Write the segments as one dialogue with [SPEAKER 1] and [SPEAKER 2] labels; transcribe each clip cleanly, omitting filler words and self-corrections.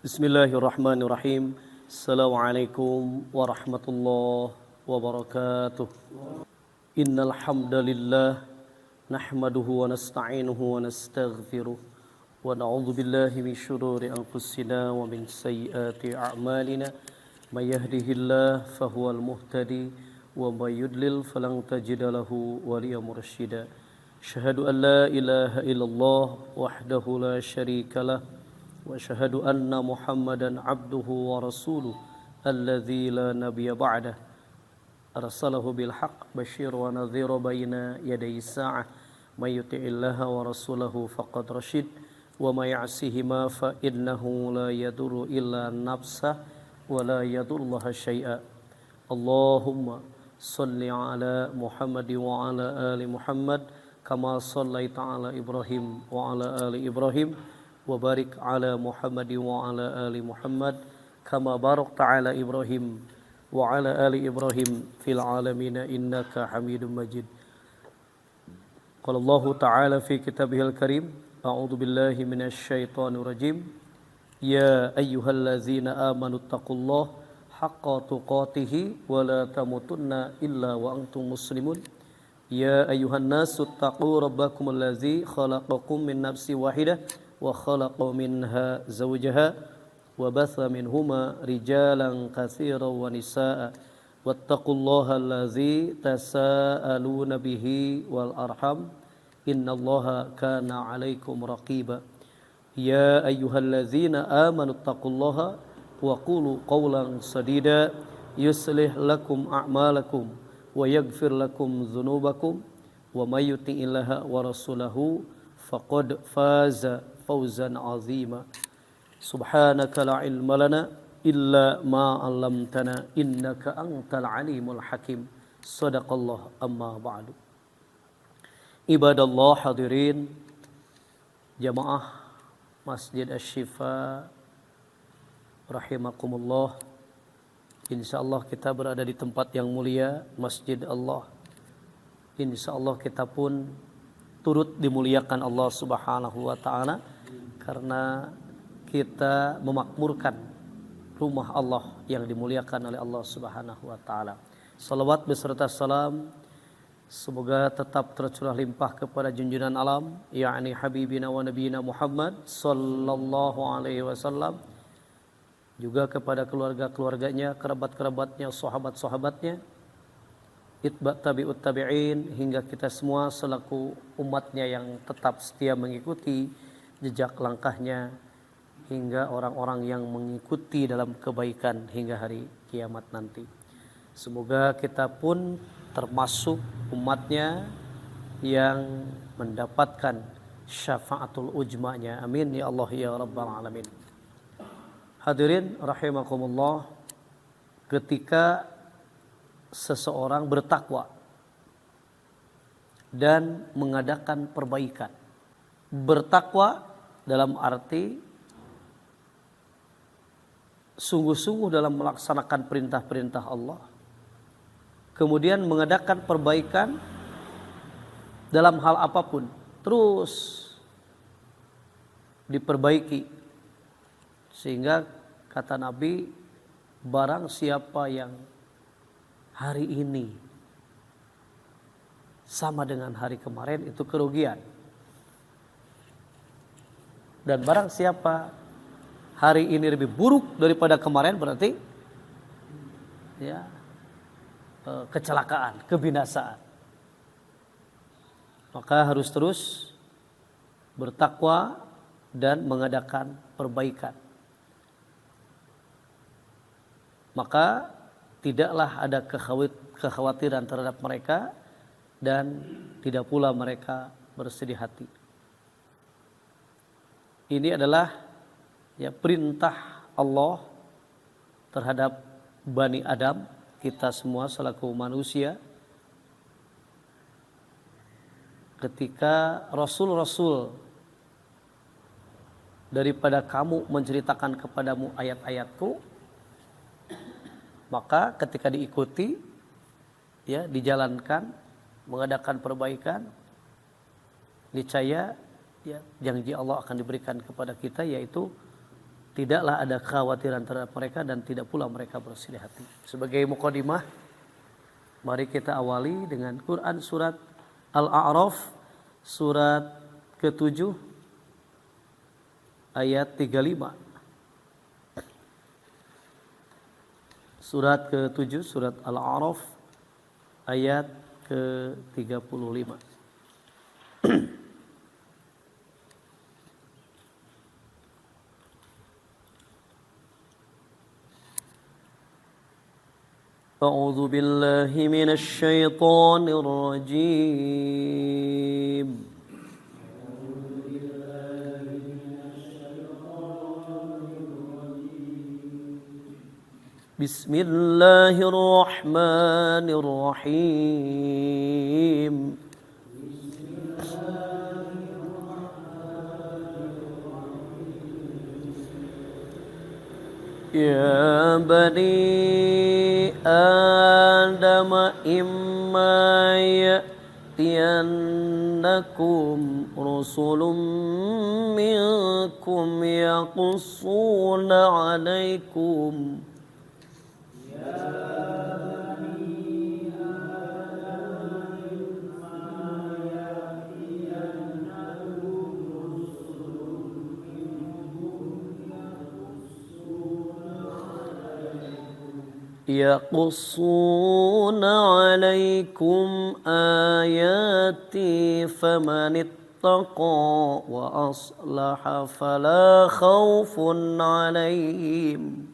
[SPEAKER 1] Bismillahirrahmanirrahim. Assalamualaikum warahmatullahi wabarakatuh. Innal hamdalillah nahmaduhu wa nasta'inuhu wa nastaghfiruh wa na'udzu billahi min shururi anfusina wa min sayyiati a'malina. May yahdihillahu fahuwal muhtadi wa may yudlil falan tajida lahu waliyyan mursyida. Asyhadu an la ilaha illallah wahdahu la syarika lah wa asyhadu anna Muhammadan abduhu wa rasuluh alladzi la nabiyya ba'dah arsalahu bil haqq basyir wa nadhira baina yaday sa'ah may yuti'illaha wa rasulahu faqad rasyid wa may ya'sihima fa innahu la yadurru illa nafsah wa la yadurrullaha syai'a. Allahumma salli ala Muhammad wa ala ali Muhammad kama sallaita ala Ibrahim wa ala ali Ibrahim wa barik ala Muhammad wa ala ali Muhammad kama barakta ala Ibrahim wa ala ali Ibrahim fil alamin innaka Hamidum Majid. Qala Allah Ta'ala fi kitabihil karim, a'udzu billahi minasy syaithanir rajim. Ya ayyuhallazina amanu taqullaha haqqa tuqatih wa la tamutunna illa wa antum muslimun. Ya ayyuhan nasu taqu rabbakumul ladzi khalaqakum min nafsin wahidah wa khalaqa minha zawjaha wa batha minhuma rijalan katsiran wa nisaa wattaqullaha allazi tasaaluna bihi wal arham innallaha kana 'alaikum raqiba. Ya ayyuhallazina amanu taqullaha wa qulu qawlan sadida yuslih lakum a'malakum wa yaghfir lakum dhunubakum wa may yuti'illaha wa rasulahu faqad faza fawzan azima. Subhanaka la ilma lana illa ma 'allamtana innaka antal alimul hakim. Shadaqallah amma ba'du. Ibadallah hadirin jamaah Masjid Asy-Syifa rahimakumullah. Insyaallah kita berada di tempat yang mulia, Masjid Allah. Insyaallah kita pun turut dimuliakan Allah Subhanahu wa taala karena kita memakmurkan rumah Allah yang dimuliakan oleh Allah Subhanahu wa taala. Salawat beserta salam semoga tetap tercurah limpah kepada junjungan alam yakni habibina wa nabiyina Muhammad sallallahu alaihi wasallam, juga kepada keluarga-keluarganya, kerabat-kerabatnya, sahabat-sahabatnya, itba' tabi'ut tabi'in, hingga kita semua selaku umatnya yang tetap setia mengikuti jejak langkahnya, hingga orang-orang yang mengikuti dalam kebaikan hingga hari kiamat nanti. Semoga kita pun termasuk umatnya yang mendapatkan syafaatul ujma'nya. Amin ya Allah ya Rabbal Alamin. Hadirin rahimakumullah, ketika seseorang bertakwa dan mengadakan perbaikan. Bertakwa dalam arti sungguh-sungguh dalam melaksanakan perintah-perintah Allah. Kemudian mengadakan perbaikan dalam hal apapun, terus diperbaiki. Sehingga kata Nabi, barang siapa yang hari ini sama dengan hari kemarin itu kerugian. Dan barang siapa hari ini lebih buruk daripada kemarin berarti ya kecelakaan, kebinasaan. Maka harus terus bertakwa dan mengadakan perbaikan. Maka tidaklah ada kekhawatiran terhadap mereka dan tidak pula mereka bersedih hati. Ini adalah ya perintah Allah terhadap Bani Adam, kita semua selaku manusia. Ketika Rasul-Rasul daripada kamu menceritakan kepadamu ayat-ayatku, maka ketika diikuti, ya dijalankan, mengadakan perbaikan, niscaya ya janji Allah akan diberikan kepada kita, yaitu tidaklah ada kekhawatiran terhadap mereka dan tidak pula mereka bersedih hati. Sebagai mukadimah, mari kita awali dengan Quran surat Al-A'raf surat ke-7 ayat 35. Surat ke-7 surat Al-A'raf ayat ke-35. أعوذ بالله من الشيطان الرجيم بسم الله الرحمن الرحيم يا بني آدم إما يأتينكم رسل منكم يقصون عليكم يقصون عليكم آياتي فمن اتقى وأصلح فلا خوف عليهم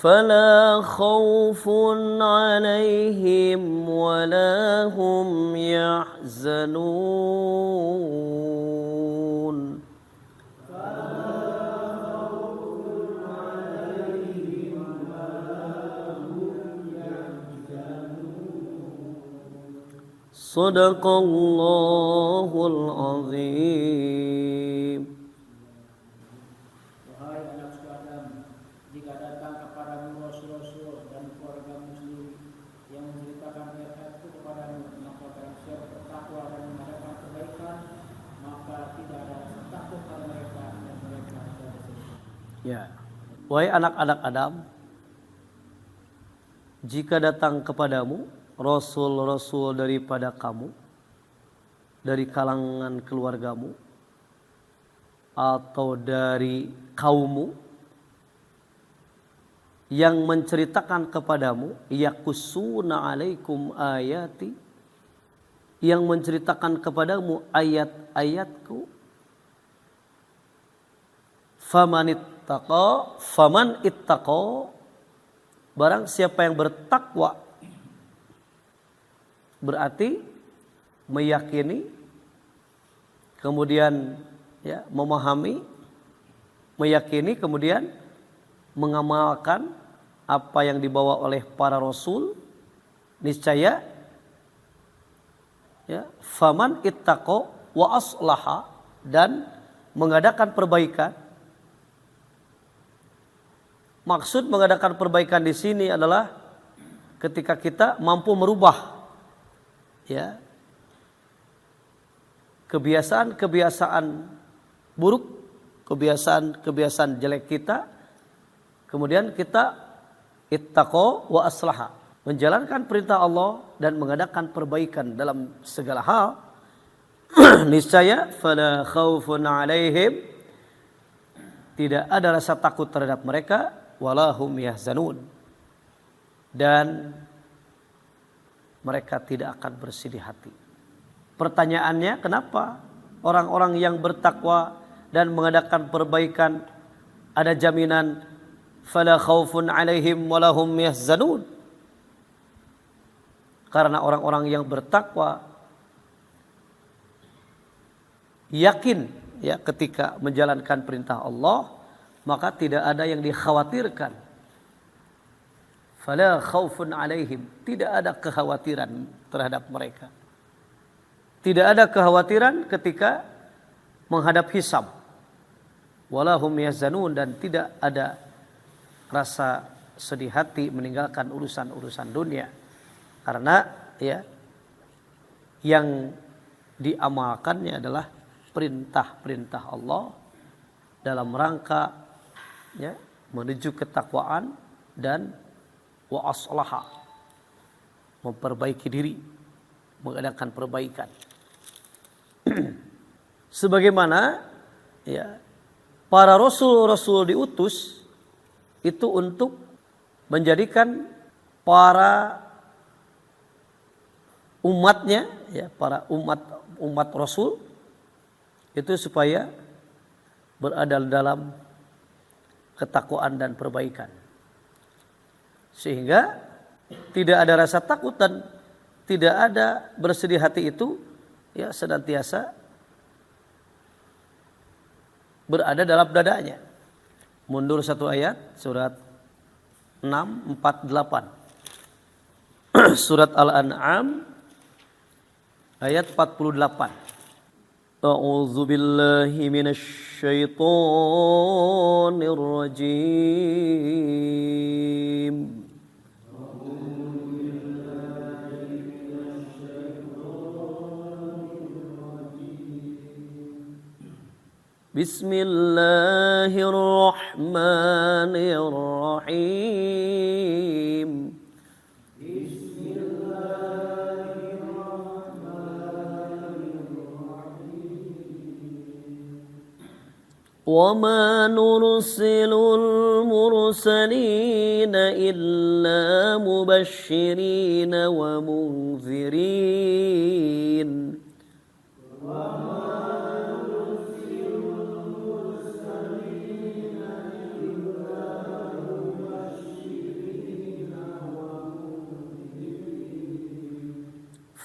[SPEAKER 1] فلا خوف عليهم ولا هم يحزنون صدق الله العظيم. Ya, wahai anak-anak Adam, jika datang kepadamu rasul-rasul daripada kamu, dari kalangan keluargamu, atau dari kaummu, yang menceritakan kepadamu, yaqussuna alaikum ayati, yang menceritakan kepadamu ayat-ayatku, faman ittaqa, barang siapa yang bertakwa, berarti meyakini, kemudian memahami, meyakini, kemudian mengamalkan apa yang dibawa oleh para rasul, niscaya faman ittaqa wa aslaha, dan mengadakan perbaikan. Maksud mengadakan perbaikan di sini adalah ketika kita mampu merubah kebiasaan-kebiasaan buruk, kebiasaan-kebiasaan jelek kita, kemudian kita ittaqa wa aslaha, menjalankan perintah Allah dan mengadakan perbaikan dalam segala hal. Niscaya fala khaufun alaihim, tidak ada rasa takut terhadap mereka, walahum yahzanun, dan mereka tidak akan bersedih hati. Pertanyaannya, kenapa orang-orang yang bertakwa dan mengadakan perbaikan ada jaminan fala khaufun alaihim walahum yahzanun? Karena orang-orang yang bertakwa yakin ketika menjalankan perintah Allah, maka tidak ada yang dikhawatirkan. Fala khaufun alaihim, tidak ada kekhawatiran terhadap mereka. Tidak ada kekhawatiran ketika menghadap hisab. walahum yahzanun, dan tidak ada rasa sedih hati meninggalkan urusan-urusan dunia. Karena ya yang diamalkannya adalah perintah-perintah Allah dalam rangka ya menuju ketakwaan dan wa aslaha, memperbaiki diri, mengadakan perbaikan. Sebagaimana ya para rasul-rasul diutus itu untuk menjadikan para umatnya, ya para umat rasul itu supaya berada dalam ketakwaan dan perbaikan, sehingga tidak ada rasa takut dan tidak ada bersedih hati itu ya senantiasa berada dalam dadanya. Mundur satu ayat, surat 648. Surat Al-An'am ayat 48. A'udzu billahi minasy syaithanir rajim. Bismillahirrahmanirrahim. وَمَا نُرْسِلُ الْمُرْسَلِينَ إِلَّا مُبَشِّرِينَ وَمُنذِرِينَ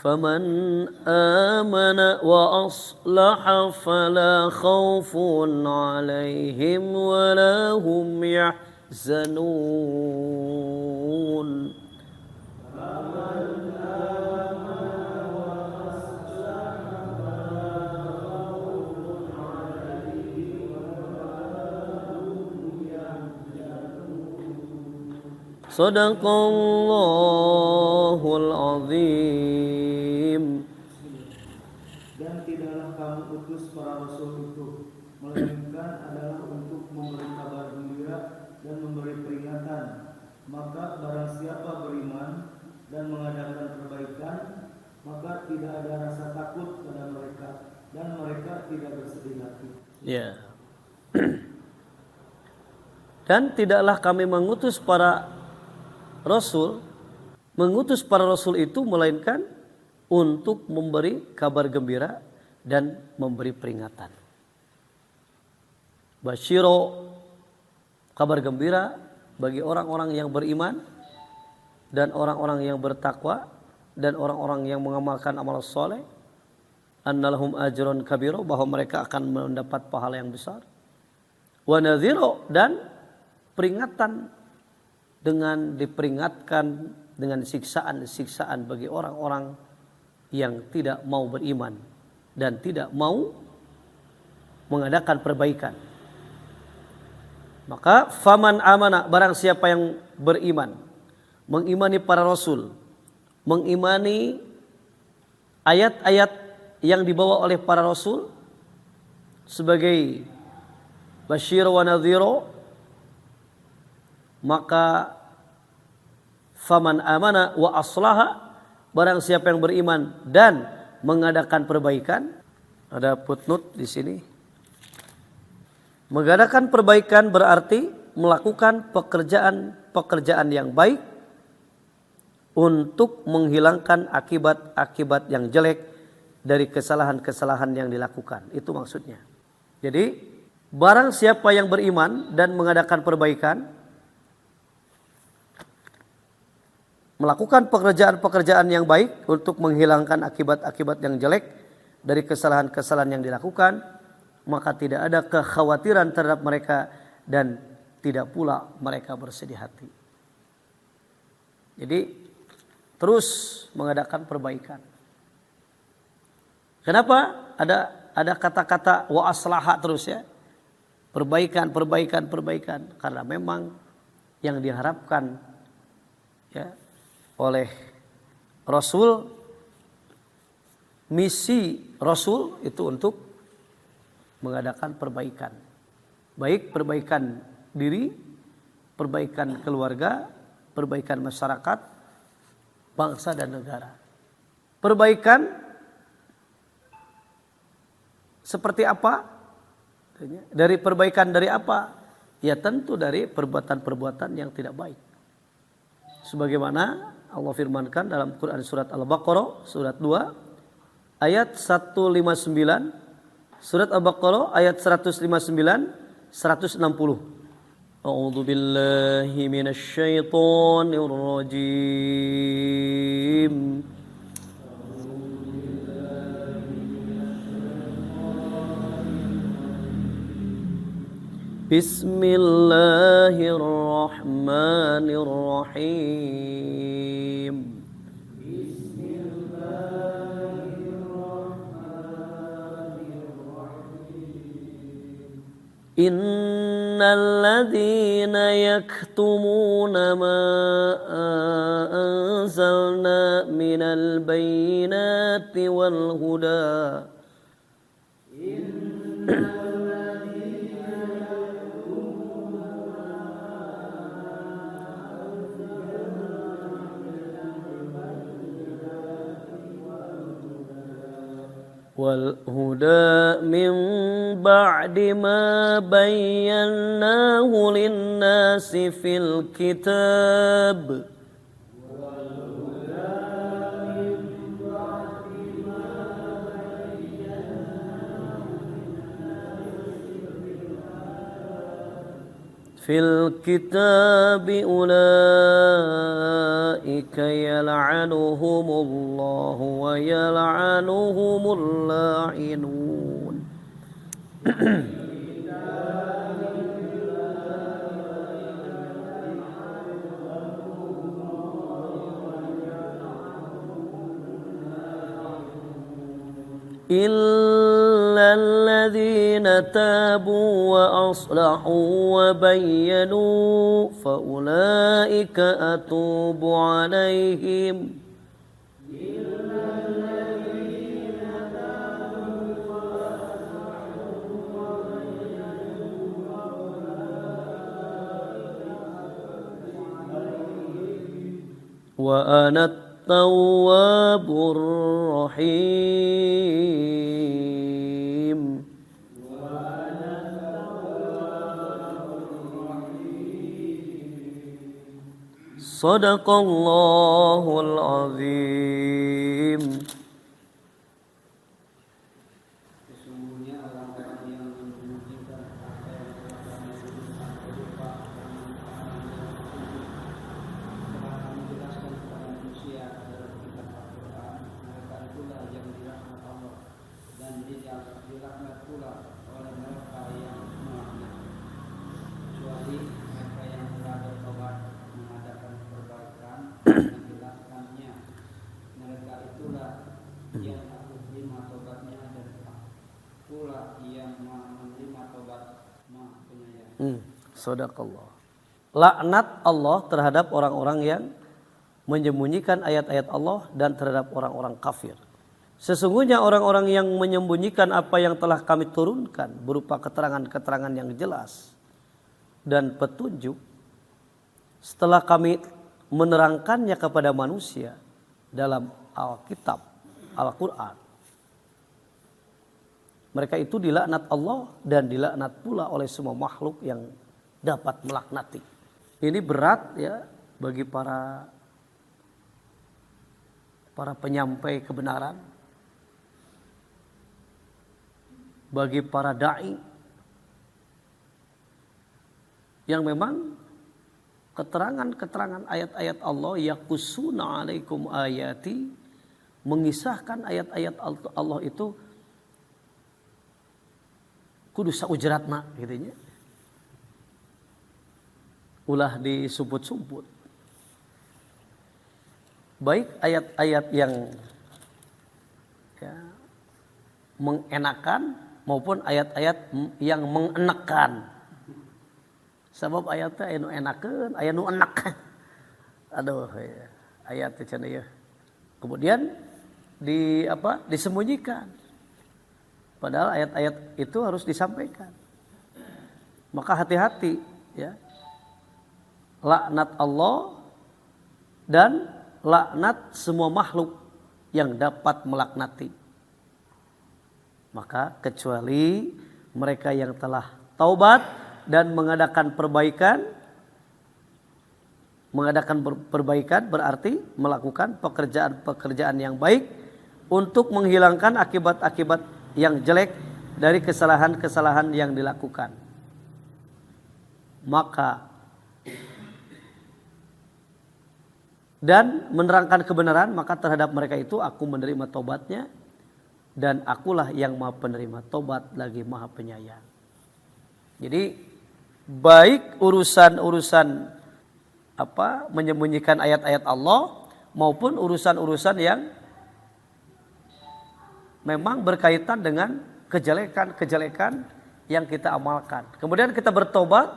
[SPEAKER 1] فَمَنْ آمَنَ وَأَصْلَحَ فَلَا خَوْفٌ عَلَيْهِمْ وَلَا هُمْ يَحْزَنُونَ. Sadaqallahul azim.
[SPEAKER 2] Dan tidaklah kamu utus para rasul itu, melainkan adalah untuk memberi kabar gembira dan memberi peringatan. Maka barang siapa beriman dan mengadakan perbaikan, maka tidak ada rasa takut pada mereka dan mereka tidak bersedih hati.
[SPEAKER 1] Ya. Dan tidaklah kami mengutus para rasul itu melainkan untuk memberi kabar gembira dan memberi peringatan. Basyiro, kabar gembira bagi orang-orang yang beriman dan orang-orang yang bertakwa dan orang-orang yang mengamalkan amal soleh, annalahum ajrun kabiro, bahwa mereka akan mendapat pahala yang besar. Wa nadhiro, dan peringatan dengan diperingatkan dengan siksaan-siksaan bagi orang-orang yang tidak mau beriman dan tidak mau mengadakan perbaikan. Maka faman amana, barang siapa yang beriman, mengimani para rasul, mengimani ayat-ayat yang dibawa oleh para rasul sebagai basyir wa nadhiro, maka faman amana wa aslaha, barang siapa yang beriman dan mengadakan perbaikan. Ada footnote di sini. Mengadakan perbaikan berarti melakukan pekerjaan yang baik untuk menghilangkan akibat-akibat yang jelek dari kesalahan-kesalahan yang dilakukan. Itu maksudnya. Jadi barang siapa yang beriman dan mengadakan perbaikan, melakukan pekerjaan-pekerjaan yang baik untuk menghilangkan akibat-akibat yang jelek dari kesalahan-kesalahan yang dilakukan, maka tidak ada kekhawatiran terhadap mereka dan tidak pula mereka bersedih hati. Jadi terus mengadakan perbaikan. Kenapa ada kata-kata wa aslaha terus ya? perbaikan karena memang yang diharapkan ya oleh Rasul, misi Rasul itu untuk mengadakan perbaikan, baik perbaikan diri, perbaikan keluarga, perbaikan masyarakat, bangsa dan negara. Perbaikan seperti apa? Dari perbaikan dari apa? Ya tentu dari perbuatan-perbuatan yang tidak baik. Sebagaimana Allah firmankan dalam Quran surat Al-Baqarah surat 2 ayat 159, surat Al-Baqarah ayat 159 160. A'udzu billahi minasy syaithanir rajim. Bismillahirrahmanirrahim. Innal ladzina yaktumuna ma anzalna minal bayyinati wal huda والهدى من بعد ما بيناه للناس في الكتاب في الكتاب أولئك يلعنهم الله ويلعنهم اللاعنون. إلا الذين تابوا وأصلحوا وبينوا فأولئك أتوب عليهم وأنا التواب الرحيم. Sadaqallahul azim.
[SPEAKER 2] Sesungguhnya orang-orang yang menyembunyikan apa yang telah kami turunkan berupa telah kami jelaskan kepada manusia dalam kitab Al-Quran, mereka itulah yang dirahmat Allah dan dilaknat pula oleh mereka yang melaknat, kecuali mereka yang telah bertobat mengadakan perbaikan dan menjelaskannya, mereka itulah yang aku terima tobatnya dan pula yang menerima tobat Maha Penyayang.
[SPEAKER 1] Sadaqallah. Laknat Allah terhadap orang-orang yang menyembunyikan ayat-ayat Allah dan terhadap orang-orang kafir. Sesungguhnya orang-orang yang menyembunyikan apa yang telah kami turunkan berupa keterangan-keterangan yang jelas dan petunjuk setelah kami menerangkannya kepada manusia dalam Alkitab, Al-Quran. Mereka itu dilaknat Allah dan dilaknat pula oleh semua makhluk yang dapat melaknati. Ini berat ya bagi para penyampai kebenaran, bagi para dai yang memang keterangan-keterangan ayat-ayat Allah yaqussuna alaikum ayati, mengisahkan ayat-ayat Allah itu kudu saujratna gitu nya. Ulah disumput-sumput. Baik ayat-ayat yang ya, mengenakan maupun ayat-ayat yang mengenakan. Sebab ayatnya anu enakeun, aya nu enak. Aduh, ayat teh cenah ya. Kemudian disembunyikan. Padahal ayat-ayat itu harus disampaikan. Maka hati-hati ya. Laknat Allah dan laknat semua makhluk yang dapat melaknati. Maka kecuali mereka yang telah taubat dan mengadakan perbaikan. Mengadakan perbaikan berarti melakukan pekerjaan-pekerjaan yang baik untuk menghilangkan akibat-akibat yang jelek dari kesalahan-kesalahan yang dilakukan. Maka dan menerangkan kebenaran, maka terhadap mereka itu aku menerima tobatnya, dan akulah yang maha penerima tobat lagi maha penyayang. Jadi baik urusan-urusan menyembunyikan ayat-ayat Allah maupun urusan-urusan yang memang berkaitan dengan kejelekan-kejelekan yang kita amalkan. Kemudian kita bertobat,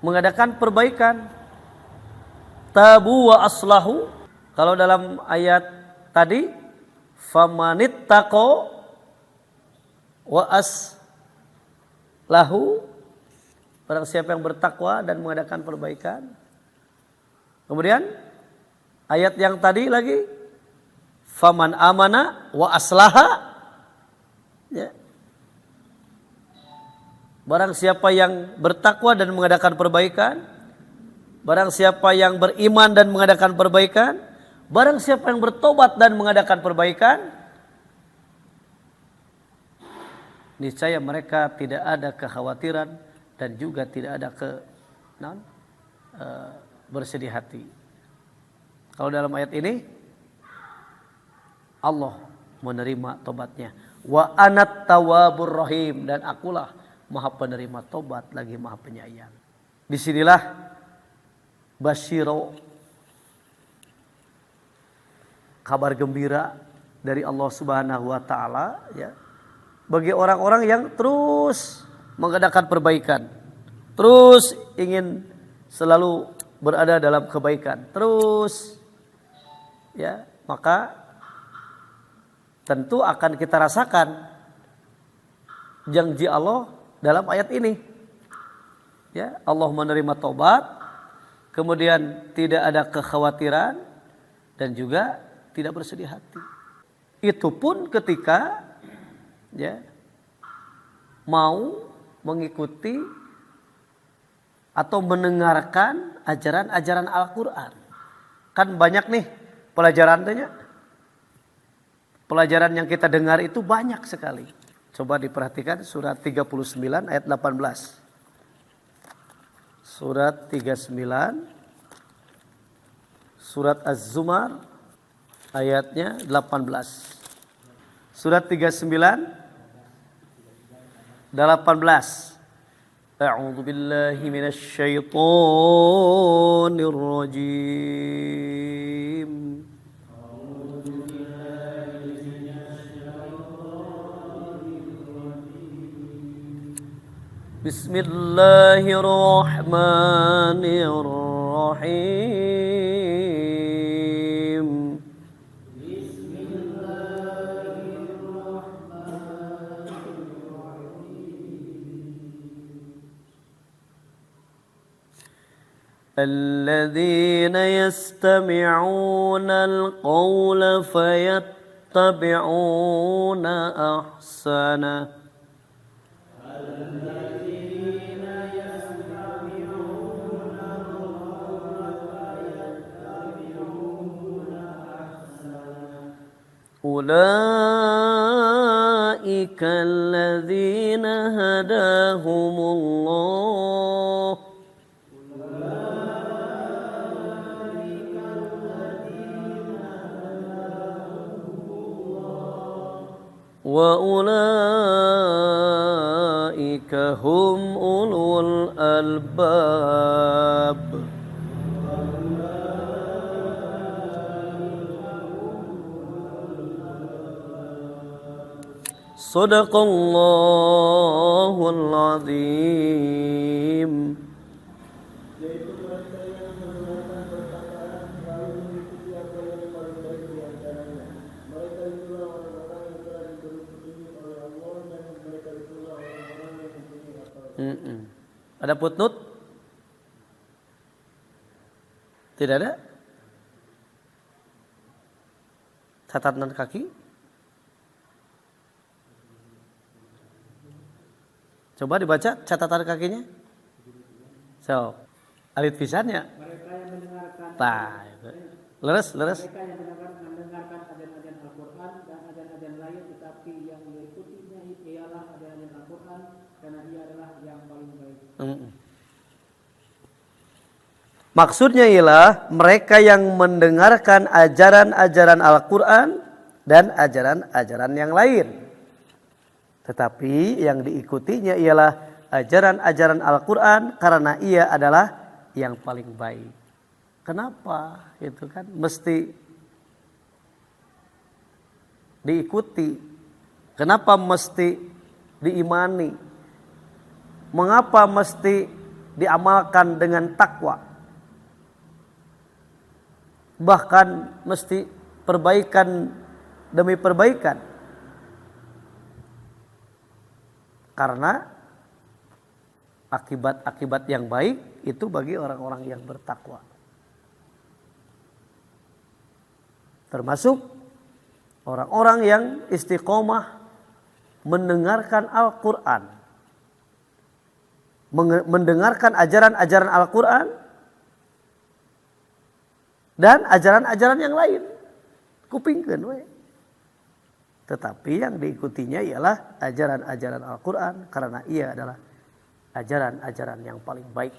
[SPEAKER 1] mengadakan perbaikan. Tabu wa aslahu. Kalau dalam ayat tadi, famanittaqo wa aslahu, barang siapa yang bertakwa dan mengadakan perbaikan. Kemudian ayat yang tadi lagi, faman amana wa aslaha, ya. Barang siapa yang bertakwa dan mengadakan perbaikan, barang siapa yang beriman dan mengadakan perbaikan, barang siapa yang bertobat dan mengadakan perbaikan, niscaya mereka tidak ada kekhawatiran dan juga tidak ada bersedih hati. Kalau dalam ayat ini Allah menerima tobatnya. Wa anat tawwabur rahim, dan akulah maha penerima tobat lagi maha penyayang. Disinilah basyiro, kabar gembira dari Allah Subhanahu wa taala ya, bagi orang-orang yang terus mengadakan perbaikan, terus ingin selalu berada dalam kebaikan, terus ya, maka tentu akan kita rasakan janji Allah dalam ayat ini. Ya, Allah menerima taubat, kemudian tidak ada kekhawatiran dan juga tidak bersedih hati. Itu pun ketika ya mau mengikuti atau mendengarkan ajaran-ajaran Al-Quran. Kan banyak nih pelajarannya. Pelajaran yang kita dengar itu banyak sekali. Coba diperhatikan surat 39 ayat 18. Surat 39, surat Az-Zumar ayatnya 18. Surat 39 18. A'udzu billahi minasy syaithanir rajim. Bismillahirrahmanirrahim. الذين يستمعون القول فيتبعون أحسنه أولئك الذين هداهم الله وأولئك هم أولو الألباب. Sadaqallahul azim.
[SPEAKER 2] Yaitu mereka yang mendengarkan perkataan lalu mengikuti apa yang paling baik di antaranya. Mereka itulah orang-orang yang telah diberi petunjuk oleh Allah dan mereka itulah orang-orang yang mempunyai akal.
[SPEAKER 1] Ada footnote? Tidak ada? Catatan kaki? Coba dibaca catatan kakinya. So, alit pisannya.
[SPEAKER 2] Mereka yang mendengarkan
[SPEAKER 1] Leres.
[SPEAKER 2] Mereka yang mendengarkan ajaran-ajaran Al-Quran dan ajaran-ajaran lain, tetapi yang mengikutinya ialah ajaran Al-Quran karena ia adalah yang paling baik.
[SPEAKER 1] Maksudnya ialah mereka yang mendengarkan ajaran-ajaran Al-Quran dan ajaran-ajaran yang lain. Tetapi yang diikutinya ialah ajaran-ajaran Al-Quran karena ia adalah yang paling baik. Kenapa? Itu kan mesti diikuti. Kenapa mesti diimani? Mengapa mesti diamalkan dengan takwa? Bahkan mesti perbaikan demi perbaikan. Karena akibat-akibat yang baik itu bagi orang-orang yang bertakwa. Termasuk orang-orang yang istiqomah mendengarkan Al-Quran. Mendengarkan ajaran-ajaran Al-Quran dan ajaran-ajaran yang lain. Kupingkeun we. Tetapi yang diikutinya ialah ajaran-ajaran Al-Quran karena ia adalah ajaran-ajaran yang paling baik.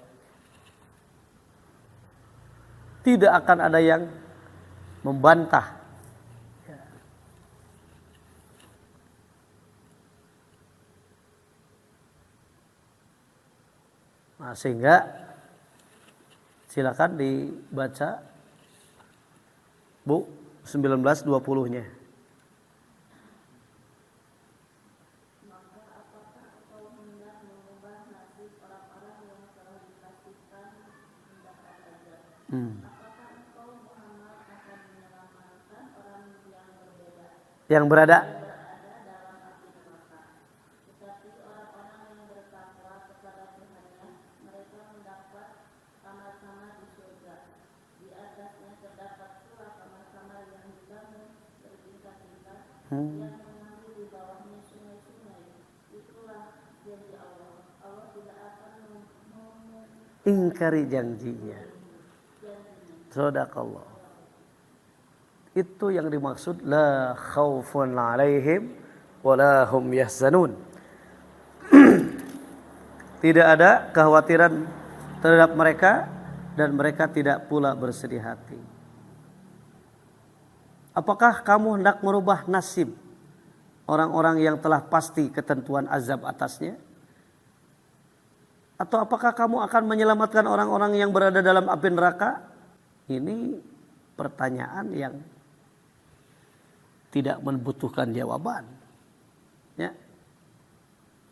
[SPEAKER 1] Tidak akan ada yang membantah. Nah, sehingga silakan dibaca Bu 19-20-nya. Yang berada ingkari janjinya. Sadaqallah. Itu yang dimaksud la khaufun alaihim wala hum yahzanun. Tidak ada kekhawatiran terhadap mereka dan mereka tidak pula bersedih hati. Apakah kamu hendak merubah nasib orang-orang yang telah pasti ketentuan azab atasnya? Atau apakah kamu akan menyelamatkan orang-orang yang berada dalam api neraka? Ini pertanyaan yang tidak membutuhkan jawaban. Ya.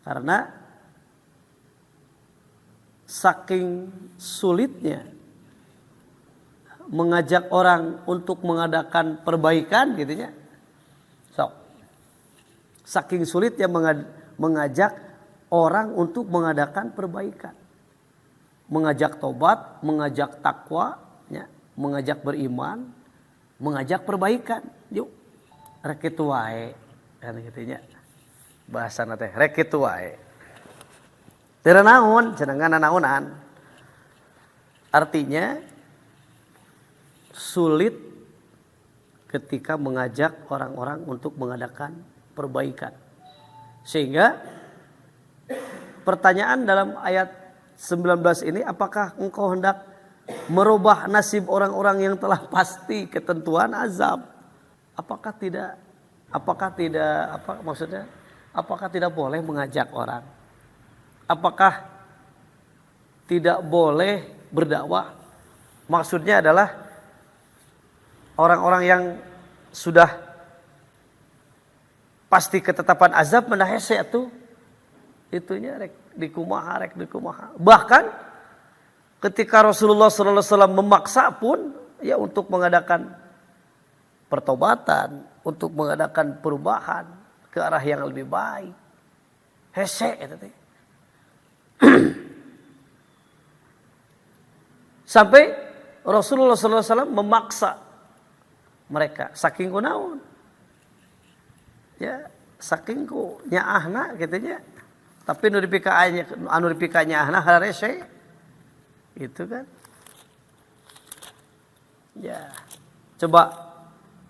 [SPEAKER 1] Karena saking sulitnya mengajak orang untuk mengadakan perbaikan gitu ya. Saking sulitnya mengajak orang untuk mengadakan perbaikan. Mengajak tobat, mengajak takwa, ya, mengajak beriman, mengajak perbaikan. Yuk, rek kitu wae kan kitu nya. Bahasana teh rek kitu wae. Teu naon, cenah naonan. Artinya sulit ketika mengajak orang-orang untuk mengadakan perbaikan. Sehingga pertanyaan dalam ayat 19 ini, apakah engkau hendak merubah nasib orang-orang yang telah pasti ketentuan azab? Apakah tidak boleh mengajak orang? Apakah tidak boleh berdakwah? Maksudnya adalah orang-orang yang sudah pasti ketetapan azab menah hese atuh. Itunya rek dikumaha. Bahkan ketika Rasulullah sallallahu alaihi wasallam memaksa pun ya untuk mengadakan pertobatan, untuk mengadakan perubahan ke arah yang lebih baik. Hese eta teh. Sampai Rasulullah sallallahu alaihi wasallam memaksa mereka saking kunaon. Ya, saking ku nyaahna gitu nya. Tapi anu dipika nyaahna harese. Itu kan. Ya. Coba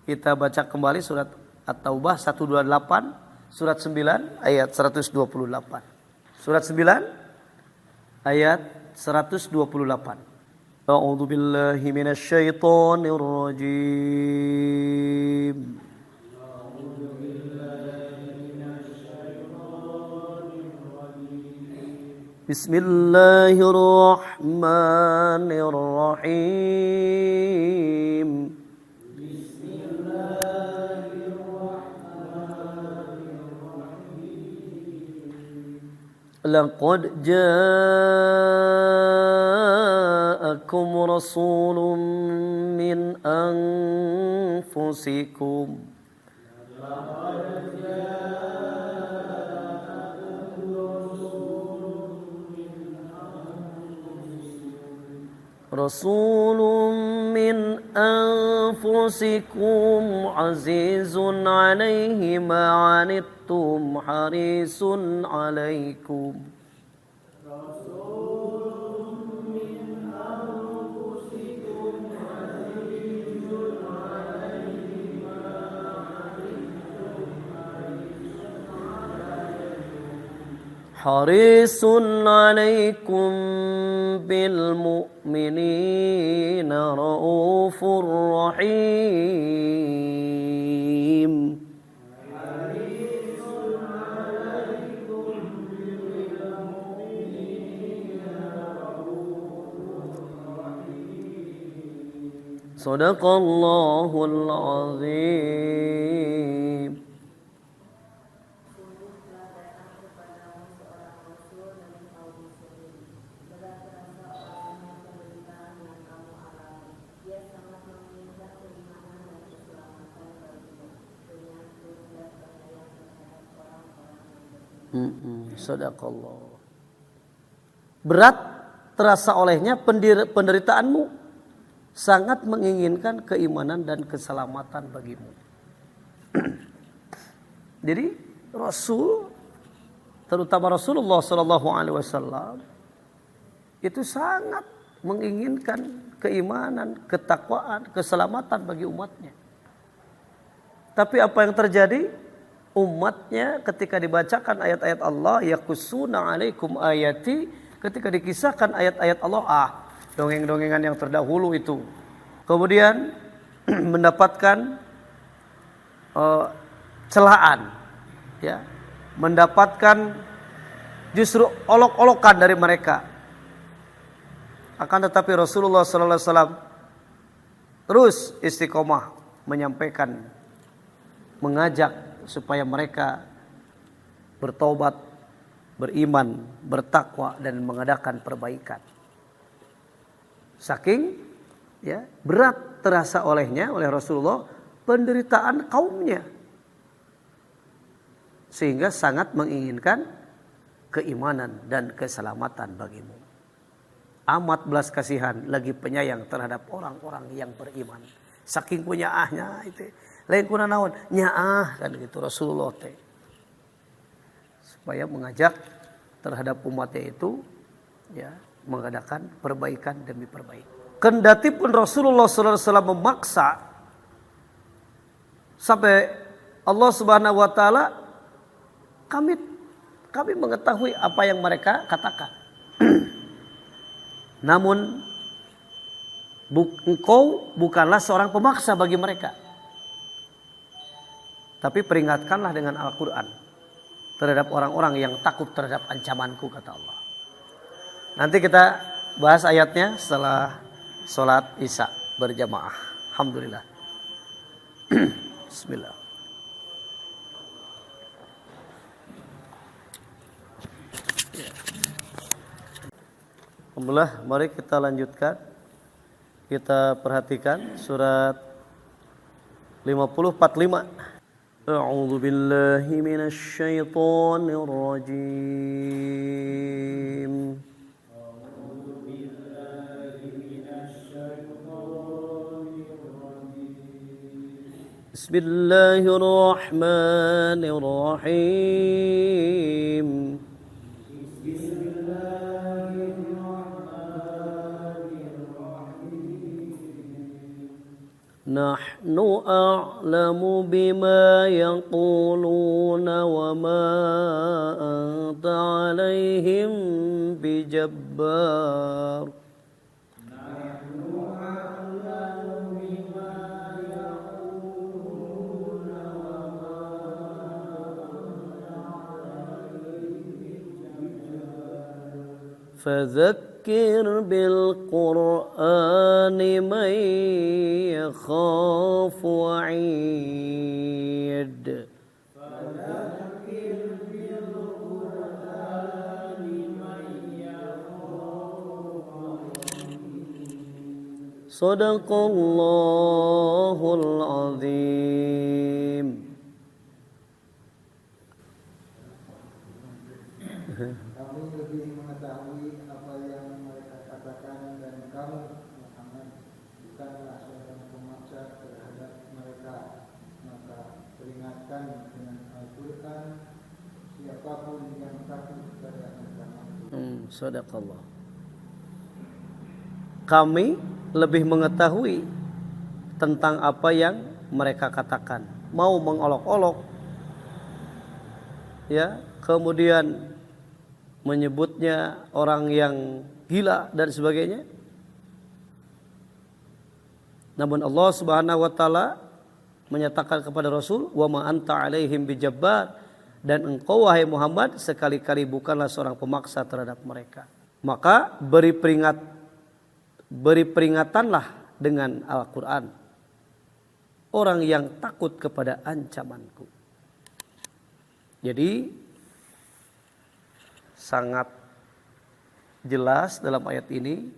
[SPEAKER 1] kita baca kembali surat At-Taubah 128, surat 9 ayat 128. Surat 9 ayat 128. A'udzu billahi minasy syaithanir rajim. Bismillahirrahmanirrahim. Laqad ja'akum rasulun min anfusikum. Rasulun min anfusikum azizun alaihi ma anittum harisun alaikum. Harisun alaikum bil mu'minina raufur rahim. Sadaqallahul azim. Sadaqallah. Berat terasa olehnya penderitaanmu, sangat menginginkan keimanan dan keselamatan bagimu. Jadi Rasul, terutama Rasulullah sallallahu alaihi wasallam, itu sangat menginginkan keimanan, ketakwaan, keselamatan bagi umatnya. Tapi apa yang terjadi? Umatnya ketika dibacakan ayat-ayat Allah, yaqussuna alaikum ayati, ketika dikisahkan ayat-ayat Allah, dongeng-dongengan yang terdahulu itu, kemudian mendapatkan celaan, ya, mendapatkan justru olok-olokan dari mereka. Akan tetapi Rasulullah sallallahu alaihi wasallam terus istiqomah menyampaikan, mengajak supaya mereka bertobat, beriman, bertakwa dan mengadakan perbaikan. Saking ya berat terasa oleh Rasulullah penderitaan kaumnya, sehingga sangat menginginkan keimanan dan keselamatan bagimu. Amat belas kasihan lagi penyayang terhadap orang-orang yang beriman. Saking punyaahnya itu. Lain kuna naon nyaah kan gitu Rasulullah teh. Supaya mengajak terhadap umatnya itu ya mengadakan perbaikan demi perbaikan. Kendati pun Rasulullah sallallahu alaihi wasallam memaksa sampai Allah Subhanahu wa taala kami mengetahui apa yang mereka katakan. Namun engkau bukanlah seorang pemaksa bagi mereka. Tapi peringatkanlah dengan Al-Quran terhadap orang-orang yang takut terhadap ancamanku, kata Allah. Nanti kita bahas ayatnya setelah sholat Isya berjamaah. Alhamdulillah. Bismillah. Alhamdulillah, mari kita lanjutkan. Kita perhatikan surat 50:45. A'udzu billahi minasy syaithanir rajim. Bismillahirrahmanirrahim. Nahnu a'lamu bima yaquluna wa ma anta 'alaihim bijabbar. فذكر بالقرآن من يخاف وعيد. صدق الله العظيم.
[SPEAKER 3] Kami lebih mengetahui apa yang mereka katakan dan kamu Muhammad bukanlah seorang pemaksa terhadap mereka, maka peringatkan dengan Al-Quran siapapun yang takut kepada agamaku.
[SPEAKER 1] Sadaqallah. Kami lebih mengetahui tentang apa yang mereka katakan, mau mengolok-olok, ya, kemudian menyebutnya orang yang gila dan sebagainya. Namun Allah Subhanahu wa taala menyatakan kepada Rasul, "Wa ma anta 'alaihim bijabbar," dan engkau wahai Muhammad sekali-kali bukanlah seorang pemaksa terhadap mereka. Maka beri peringatanlah dengan Al-Qur'an orang yang takut kepada ancamanku. Jadi sangat jelas dalam ayat ini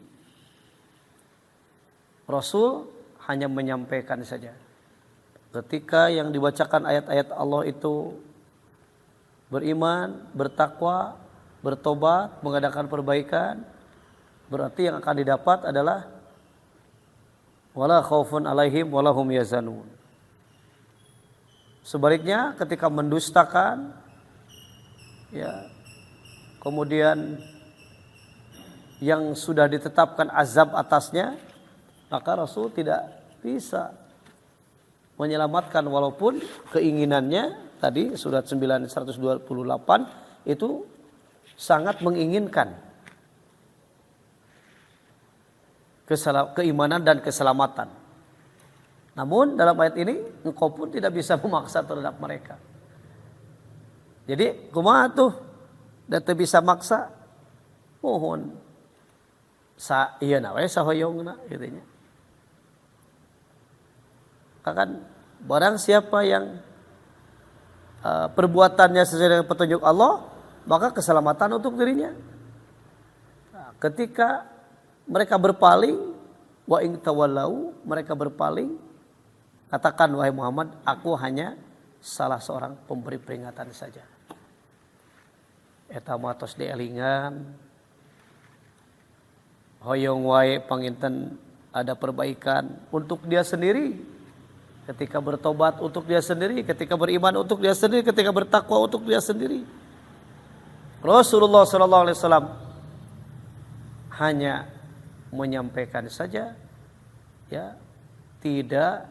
[SPEAKER 1] Rasul hanya menyampaikan saja. Ketika yang dibacakan ayat-ayat Allah itu beriman, bertakwa, bertobat, mengadakan perbaikan, berarti yang akan didapat adalah wala khaufun alaihim wala hum yazanun. Sebaliknya ketika mendustakan, ya, kemudian yang sudah ditetapkan azab atasnya, maka Rasul tidak bisa menyelamatkan walaupun keinginannya tadi surat 928 itu sangat menginginkan keimanan dan keselamatan. Namun dalam ayat ini engkau pun tidak bisa memaksa terhadap mereka. Jadi kumaha tuh dan bisa maksa, mohon iya na we sahoyongna gitu nya. Kan barang siapa yang perbuatannya sesuai dengan petunjuk Allah, maka keselamatan untuk dirinya. Nah, ketika mereka berpaling, wa in tawallau, mereka berpaling, katakan wahai Muhammad, aku hanya salah seorang pemberi peringatan saja. Eta matos dielingan hoyong wae panginten ada perbaikan untuk dia sendiri, ketika bertobat untuk dia sendiri, ketika beriman untuk dia sendiri, ketika bertakwa untuk dia sendiri. Rasulullah SAW hanya menyampaikan saja, ya, tidak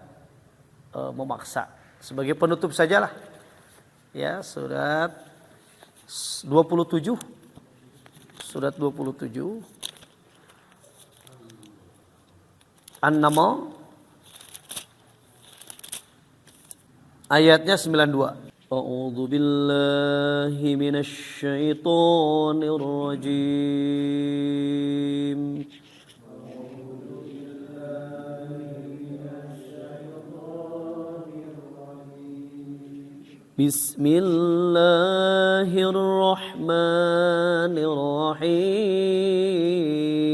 [SPEAKER 1] memaksa. Sebagai penutup sajalah, ya, surat 27 An-Naml ayatnya 92. A'udzu billahi minasy syaithanir rajim. Bismillahirrahmanirrahim.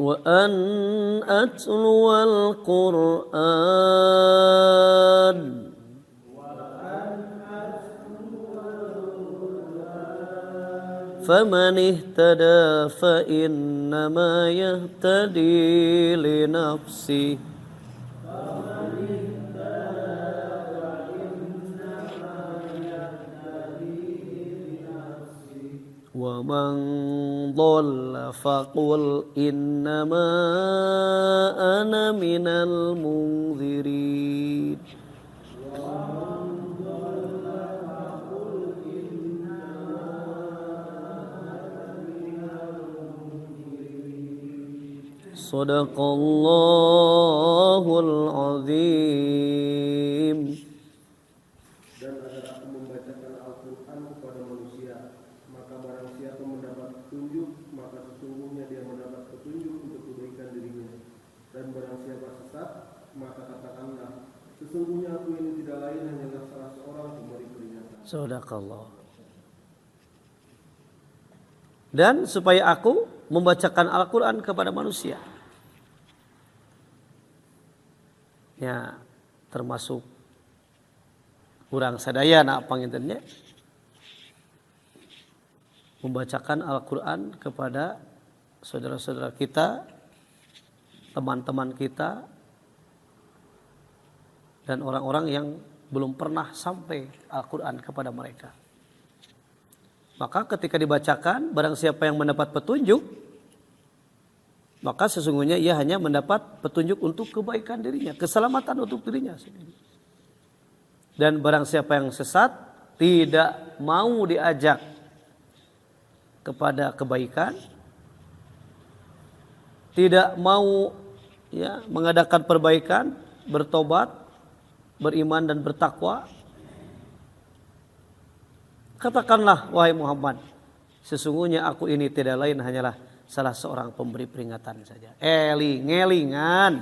[SPEAKER 1] وأن أتلو القرآن فمن اهتدى فإنما يهتدي لنفسه ومن ضل فقل إنما أنا من المنذرين صدق الله العظيم.
[SPEAKER 4] Dan agar aku membacakan Al-Quran kepada manusia, maka barang siapa mendapat petunjuk, maka sesungguhnya dia mendapat petunjuk untuk kebaikan dirinya. Dan barang siapa sesat, maka katakanlah, sesungguhnya aku ini tidak lain hanyalah salah seorang pemberi peringatan.
[SPEAKER 1] Sadaqallah. Dan supaya aku membacakan Al-Quran kepada manusia. Ya, termasuk kurang sadaya nak pangintennya membacakan Al-Quran kepada saudara-saudara kita, teman-teman kita, dan orang-orang yang belum pernah sampai Al-Quran kepada mereka. Maka ketika dibacakan, barang siapa yang mendapat petunjuk, maka sesungguhnya ia hanya mendapat petunjuk untuk kebaikan dirinya, keselamatan untuk dirinya sendiri. Dan barang siapa yang sesat, tidak mau diajak kepada kebaikan, tidak mau ya mengadakan perbaikan, bertobat, beriman dan bertakwa, katakanlah wahai Muhammad, sesungguhnya aku ini tidak lain hanyalah salah seorang pemberi peringatan saja. Elingan,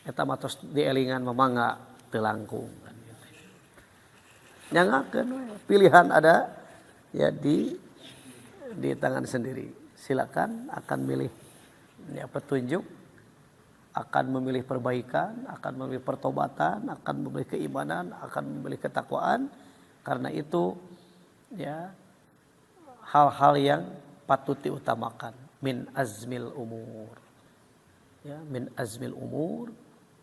[SPEAKER 1] eta matos dielingan memangga teu langkung. Nyangakeun pilihan ada ya di tangan sendiri. Silakan akan milih ya petunjuk, akan memilih perbaikan, akan memilih pertobatan, akan memilih keimanan, akan memilih ketakwaan. Karena itu ya hal-hal yang patut diutamakan, min azmil umur. Ya, min azmil umur,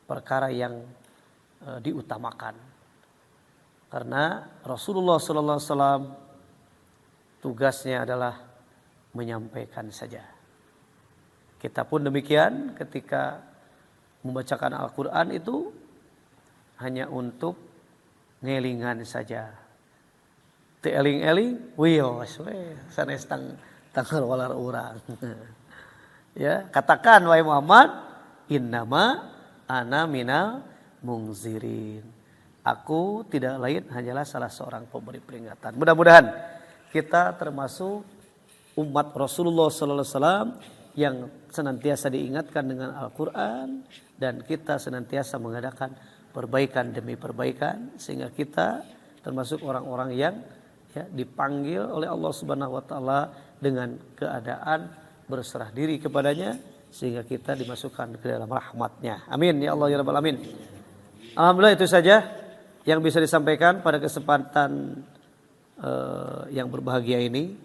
[SPEAKER 1] perkara yang diutamakan. Karena Rasulullah sallallahu alaihi wasallam tugasnya adalah menyampaikan saja. Kita pun demikian, ketika membacakan Al-Qur'an itu hanya untuk ngelingan saja. Teu eling-eling, wios we sanes tanggal walar urang. Ya, katakan wahai Muhammad, innama ana minal mungzirin. Aku tidak lain hanyalah salah seorang pemberi peringatan. Mudah-mudahan kita termasuk umat Rasulullah sallallahu alaihi wasallam yang senantiasa diingatkan dengan Al-Qur'an dan kita senantiasa mengadakan perbaikan demi perbaikan sehingga kita termasuk orang-orang yang ya, dipanggil oleh Allah Subhanahu wa taala dengan keadaan berserah diri kepadanya sehingga kita dimasukkan ke dalam rahmat-Nya. Amin ya Allah ya rabbal alamin. Alhamdulillah, itu saja yang bisa disampaikan pada kesempatan yang berbahagia ini.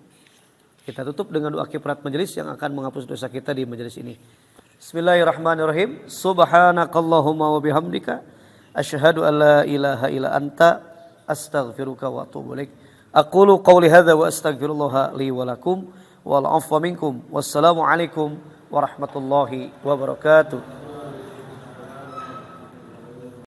[SPEAKER 1] Kita tutup dengan doa kifarahat majelis yang akan menghapus dosa kita di majelis ini. Bismillahirrahmanirrahim. Subhanakallahumma wa bihamdika asyhadu an la ilaha illa anta astaghfiruka wa atubu ilaik. Aqulu qawli hadza wa astaghfirullah li wa lakum wal 'afwa minkum. Wassalamu alaikum warahmatullahi wabarakatuh.